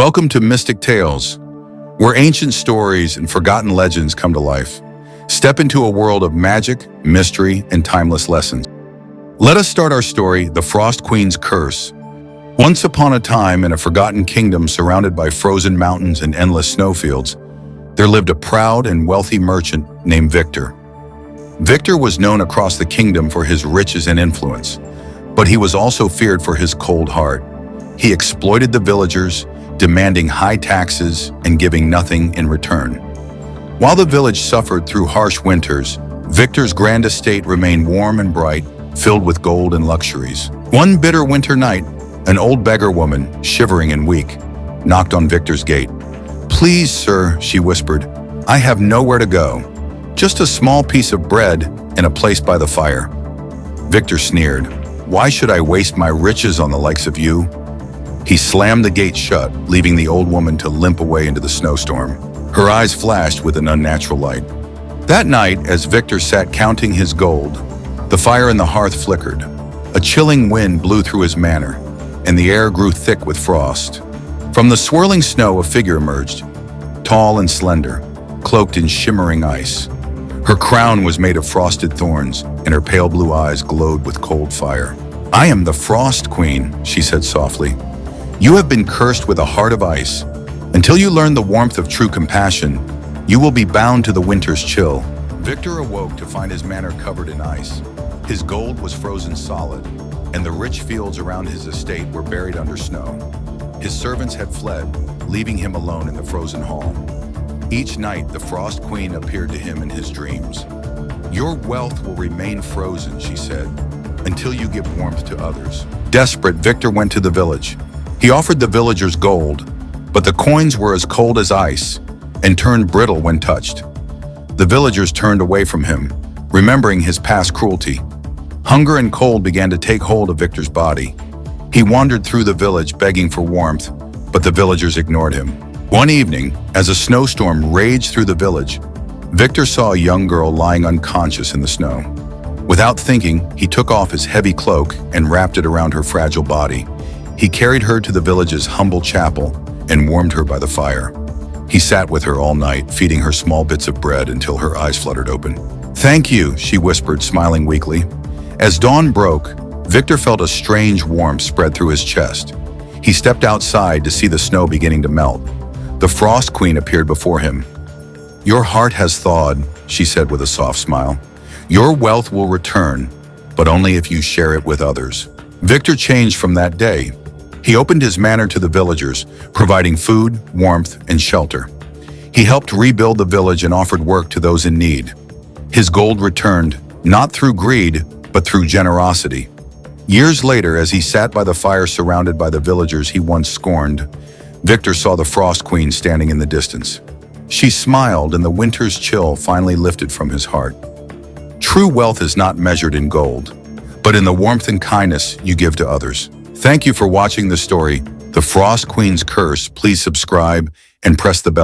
Welcome to Mystic Tales, where ancient stories and forgotten legends come to life. Step into a world of magic, mystery, and timeless lessons. Let us start our story, The Frost Queen's Curse. Once upon a time, in a forgotten kingdom surrounded by frozen mountains and endless snowfields, there lived a proud and wealthy merchant named Victor. Victor was known across the kingdom for his riches and influence, but he was also feared for his cold heart. He exploited the villagers, demanding high taxes and giving nothing in return. While the village suffered through harsh winters, Victor's grand estate remained warm and bright, filled with gold and luxuries. One bitter winter night, an old beggar woman, shivering and weak, knocked on Victor's gate. "Please, sir," she whispered, "I have nowhere to go. Just a small piece of bread and a place by the fire." Victor sneered. "Why should I waste my riches on the likes of you?" He slammed the gate shut, leaving the old woman to limp away into the snowstorm. Her eyes flashed with an unnatural light. That night, as Victor sat counting his gold, the fire in the hearth flickered. A chilling wind blew through his manor, and the air grew thick with frost. From the swirling snow, a figure emerged, tall and slender, cloaked in shimmering ice. Her crown was made of frosted thorns, and her pale blue eyes glowed with cold fire. "I am the Frost Queen," she said softly. "You have been cursed with a heart of ice. Until you learn the warmth of true compassion, you will be bound to the winter's chill." Victor awoke to find his manor covered in ice. His gold was frozen solid, and the rich fields around his estate were buried under snow. His servants had fled, leaving him alone in the frozen hall. Each night, the Frost Queen appeared to him in his dreams. "Your wealth will remain frozen," she said, "until you give warmth to others." Desperate, Victor went to the village. He offered the villagers gold, but the coins were as cold as ice and turned brittle when touched. The villagers turned away from him, remembering his past cruelty. Hunger and cold began to take hold of Victor's body. He wandered through the village begging for warmth, but the villagers ignored him. One evening, as a snowstorm raged through the village, Victor saw a young girl lying unconscious in the snow. Without thinking, he took off his heavy cloak and wrapped it around her fragile body. He carried her to the village's humble chapel and warmed her by the fire. He sat with her all night, feeding her small bits of bread until her eyes fluttered open. "Thank you," she whispered, smiling weakly. As dawn broke, Victor felt a strange warmth spread through his chest. He stepped outside to see the snow beginning to melt. The Frost Queen appeared before him. "Your heart has thawed," she said with a soft smile. "Your wealth will return, but only if you share it with others." Victor changed from that day. He opened his manor to the villagers, providing food, warmth, and shelter. He helped rebuild the village and offered work to those in need. His gold returned, not through greed, but through generosity. Years later, as he sat by the fire surrounded by the villagers he once scorned, Victor saw the Frost Queen standing in the distance. She smiled, and the winter's chill finally lifted from his heart. True wealth is not measured in gold, but in the warmth and kindness you give to others. Thank you for watching the story, The Frost Queen's Curse. Please subscribe and press the bell.